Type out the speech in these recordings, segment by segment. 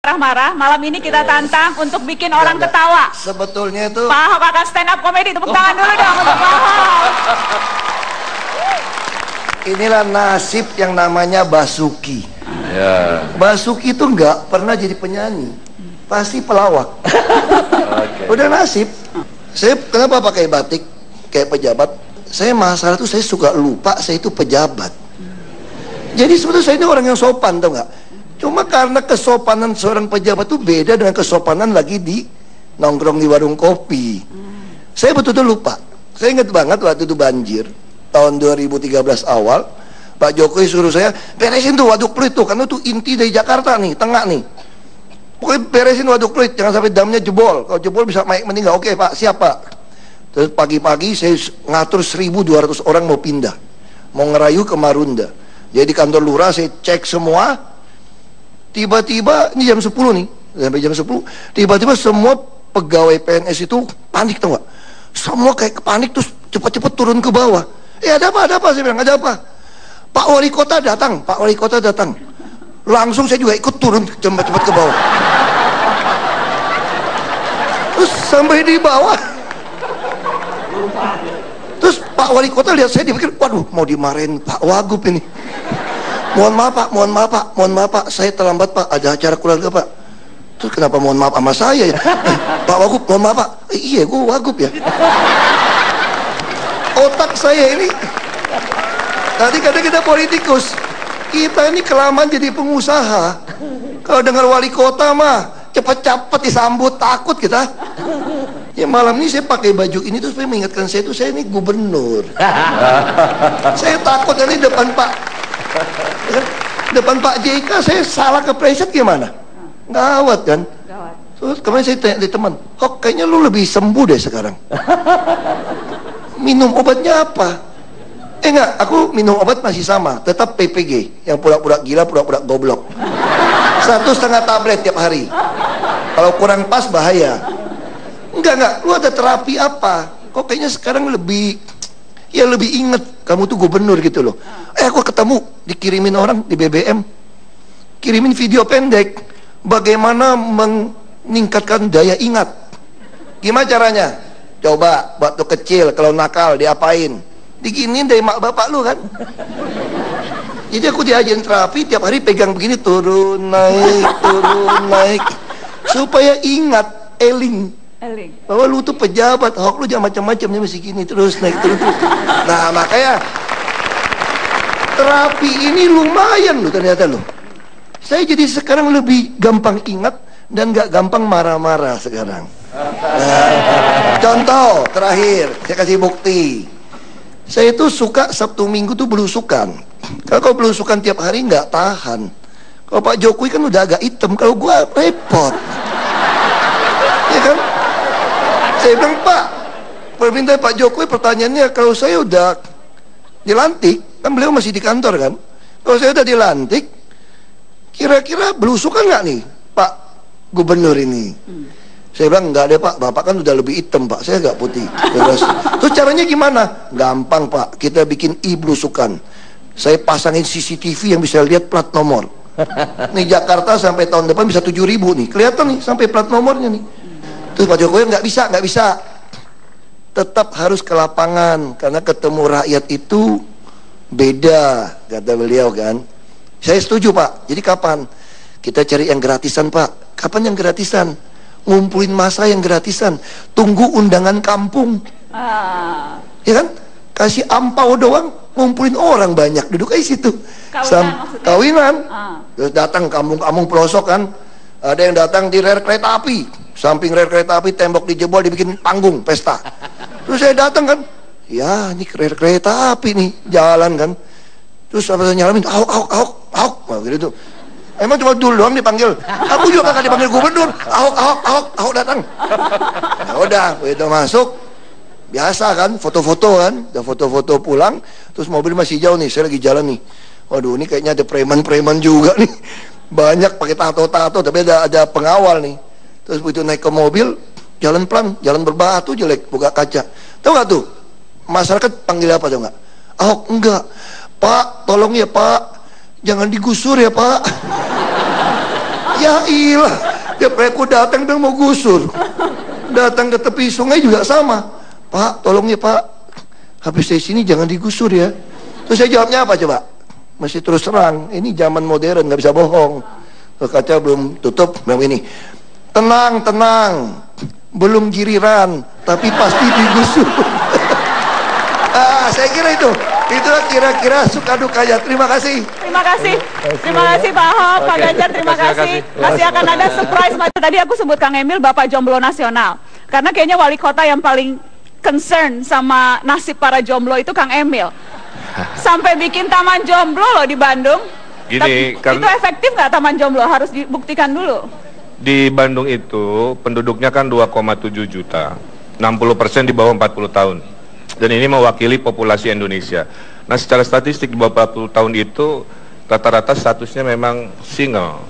marah-marah, malam ini kita tantang untuk bikin orang ketawa. Sebetulnya itu Pak Ahok akan stand up comedy, tepuk tangan dulu dong untuk Pak Ahok. inilah nasib yang namanya Basuki. Ya. Basuki itu nggak pernah jadi penyanyi, pasti pelawak. Udah nasib. Saya kenapa pakai batik kayak pejabat? Saya masalah tuh saya suka lupa saya itu pejabat. Jadi sebetulnya saya ini orang yang sopan, tau nggak? Cuma karena kesopanan seorang pejabat itu beda dengan kesopanan lagi di nongkrong di warung kopi. Saya betul-betul lupa. Saya ingat banget waktu itu banjir tahun 2013 awal, Pak Jokowi suruh saya beresin tuh waduk Pluit tuh, karena tuh inti dari Jakarta nih, tengah nih. Pokoknya beresin waduk Pluit, jangan sampai damnya jebol. Kalau jebol bisa naik meninggal. Oke Pak, siap Pak. Terus pagi-pagi saya ngatur 1.200 orang mau pindah, mau ngerayu ke Marunda. Jadi di kantor lurah saya cek semua. Tiba-tiba ini jam 10 nih, sampai jam 10 tiba-tiba semua pegawai PNS itu panik, tau gak? Semua kayak panik, terus cepat-cepat turun ke bawah. Ada apa? Saya bilang, ada apa? Pak Wali Kota datang, Pak Wali Kota datang. Langsung saya juga ikut turun cepat-cepat ke bawah. Terus sampai di bawah, terus Pak Wali Kota lihat saya, dia pikir, waduh mau dimarahin Pak Wagub ini. Mohon maaf Pak, saya terlambat Pak, ada acara keluarga Pak. Terus kenapa mohon maaf sama saya ya? Pak Wagub, mohon maaf Pak. Iya, gue Wagub ya. Otak saya ini, tadi kadang kita politikus, kita ini kelamaan jadi pengusaha. Kalau dengar wali kota mah cepet-cepet disambut, takut kita. Ya malam ini saya pakai baju ini tuh supaya mengingatkan saya itu saya ini gubernur. Saya takut nanti depan Pak JK saya salah kepleset gimana? Gawat kan? Terus kemarin saya tanya di teman, kok kayaknya lu lebih sembuh deh sekarang. Minum obatnya apa? Enggak, aku minum obat masih sama, tetap PPG, yang pura-pura gila, pura-pura goblok. 1,5 tablet tiap hari. Kalau kurang pas bahaya. Enggak, lu ada terapi apa? Kok kayaknya sekarang lebih inget kamu tuh gubernur gitu loh. Aku ketemu, dikirimin orang di BBM, kirimin video pendek bagaimana meningkatkan daya ingat. Gimana caranya? Coba waktu kecil kalau nakal diapain? Diginiin dari mak bapak lu kan. Jadi aku diajarin terapi, tiap hari pegang begini, turun naik supaya ingat, eling bahwa lu tuh pejabat. Ahok lu jangan macam-macam, dia masih gini terus naik terus. Nah makanya terapi ini lumayan loh ternyata loh. Saya jadi sekarang lebih gampang ingat dan gak gampang marah-marah sekarang. Contoh terakhir, saya kasih bukti. Saya itu suka Sabtu Minggu tuh belusukan. Kalau belusukan tiap hari nggak tahan. Kalau Pak Jokowi kan udah agak hitam, kalau gua repot. Ya kan? Saya bilang, Pak, permintaan Pak Jokowi pertanyaannya, kalau saya udah dilantik, kan beliau masih di kantor kan? Kalau saya udah dilantik, kira-kira belusukan nggak nih Pak Gubernur ini? Saya bilang, enggak deh Pak, Bapak kan udah lebih hitam Pak, saya agak putih. Terus caranya gimana? Gampang Pak, kita bikin belusukan. Saya pasangin CCTV yang bisa lihat plat nomor. Nih Jakarta sampai tahun depan bisa 7.000 nih, kelihatan nih sampai plat nomornya nih. Terus Pak Jokowi nggak bisa. Tetap harus ke lapangan, karena ketemu rakyat itu beda, kata beliau kan. Saya setuju Pak, jadi kapan? Kita cari yang gratisan Pak. Kapan yang gratisan? Ngumpulin masa yang gratisan, tunggu undangan kampung. Ya kan, kasih ampau doang, ngumpulin orang banyak duduk aja situ, kawinan. Terus datang kampung-kampung pelosok kan, ada yang datang di rel kereta api, samping rel kereta api tembok dijebol, dibikin panggung pesta. Terus saya datang kan, ya ini rel kereta api nih jalan kan. Terus apa saya nyalamin, ahok gitu tuh. Emang cuma dulu doang dipanggil. Aku juga kakak dipanggil gubernur. Ahok datang. Ya udah, begitu masuk, biasa kan, foto-foto kan, udah foto-foto pulang. Terus mobil masih jauh nih, saya lagi jalan nih. Waduh, ini kayaknya ada preman-preman juga nih. Banyak pakai tato-tato, tapi ada pengawal nih. Terus begitu naik ke mobil, jalan pelan, jalan berbatu jelek, buka kaca. Tahu nggak tuh? Masyarakat panggil apa tuh nggak? Ahok, enggak. Pak, tolong ya Pak, jangan digusur ya Pak. Ya ilah, tiap kali aku datang dan mau gusur. Datang ke tepi sungai juga sama. Pak, tolong ya Pak, habis dari sini jangan digusur ya. Terus saya jawabnya apa coba? Masih terus terang, ini zaman modern, nggak bisa bohong. Kaca belum tutup, memang ini. Tenang, tenang, belum giliran, tapi pasti digusur. Saya kira itulah kira-kira suka dukanya. Terima kasih. Terima kasih. Terima kasih Pak Ahok, Pak Ganjar, terima kasih. Masih akan ada surprise. Tadi aku sebut Kang Emil Bapak Jomblo Nasional. Karena kayaknya wali kota yang paling concern sama nasib para jomblo itu Kang Emil. Sampai bikin taman jomblo loh di Bandung. Gini, itu efektif nggak taman jomblo? Harus dibuktikan dulu. Di Bandung itu penduduknya kan 2,7 juta. 60% di bawah 40 tahun. Dan ini mewakili populasi Indonesia. Nah, secara statistik di bawah 40 tahun itu rata-rata statusnya memang single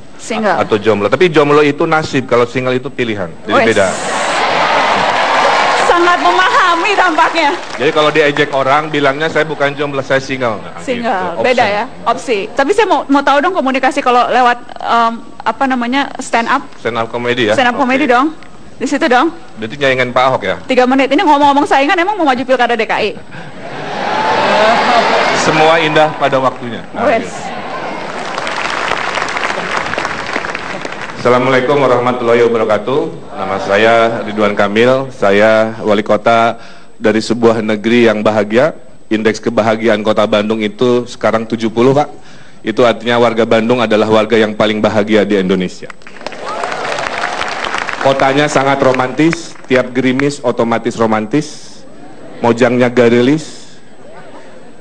atau jomblo. Tapi jomblo itu nasib, kalau single itu pilihan. Jadi beda. Sangat memahami tampaknya. Jadi kalau diejek orang bilangnya saya bukan jomblo, saya single. Nah, single, gitu. beda ya, opsi. Tapi saya mau tahu dong komunikasi kalau lewat apa namanya stand up komedi ya. Stand up komedi dong. Di situ dong. Berarti nyaingan Pak Ahok ya? 3 menit. Ini ngomong-ngomong saingan emang mau maju pilkada DKI? Semua indah pada waktunya. Wes. Assalamualaikum warahmatullahi wabarakatuh. Nama saya Ridwan Kamil. Saya wali kota dari sebuah negeri yang bahagia. Indeks kebahagiaan kota Bandung itu sekarang 70, Pak. Itu artinya warga Bandung adalah warga yang paling bahagia di Indonesia. Kotanya sangat romantis, tiap gerimis otomatis romantis, mojangnya garilis,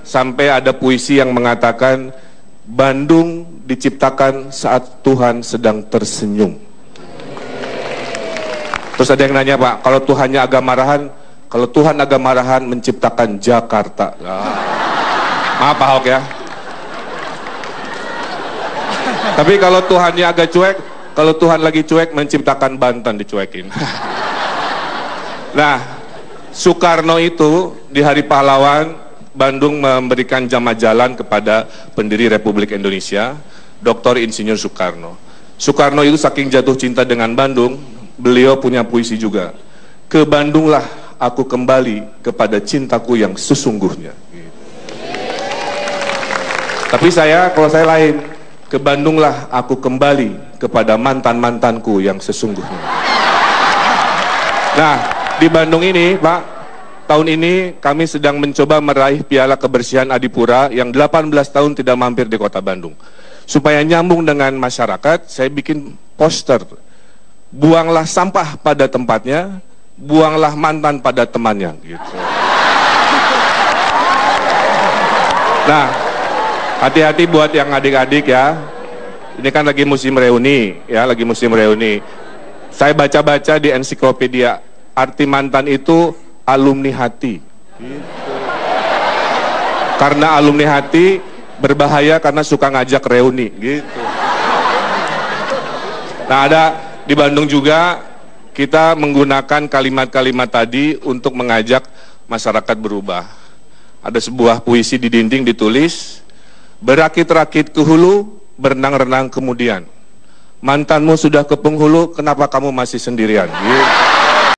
sampai ada puisi yang mengatakan Bandung diciptakan saat Tuhan sedang tersenyum. Terus ada yang nanya, Pak, kalau Tuhannya agak marahan, kalau Tuhan agak marahan menciptakan Jakarta. Maaf Pak Ahok ya. Tapi kalau Tuhannya agak cuek, kalau Tuhan lagi cuek, menciptakan Banten dicuekin. Nah, Soekarno itu di Hari Pahlawan, Bandung memberikan jama jalan kepada pendiri Republik Indonesia, Dr. Insinyur Soekarno. Soekarno itu saking jatuh cinta dengan Bandung, beliau punya puisi juga. Ke Bandunglah aku kembali kepada cintaku yang sesungguhnya. Tapi kalau saya lain, ke Bandunglah aku kembali kepada mantan-mantanku yang sesungguhnya. Nah, di Bandung ini, Pak, tahun ini kami sedang mencoba meraih Piala Kebersihan Adipura yang 18 tahun tidak mampir di kota Bandung. Supaya nyambung dengan masyarakat, saya bikin poster. Buanglah sampah pada tempatnya, buanglah mantan pada temannya. Gitu. Nah, hati-hati buat yang adik-adik ya. Ini kan lagi musim reuni, ya, lagi musim reuni. Saya baca-baca di ensiklopedia, arti mantan itu alumni hati. Gitu. Karena alumni hati berbahaya karena suka ngajak reuni, gitu. Nah, ada di Bandung juga kita menggunakan kalimat-kalimat tadi untuk mengajak masyarakat berubah. Ada sebuah puisi di dinding ditulis, berakit-rakit ke hulu, berenang-renang kemudian. Mantanmu sudah ke penghulu, kenapa kamu masih sendirian? Gitu.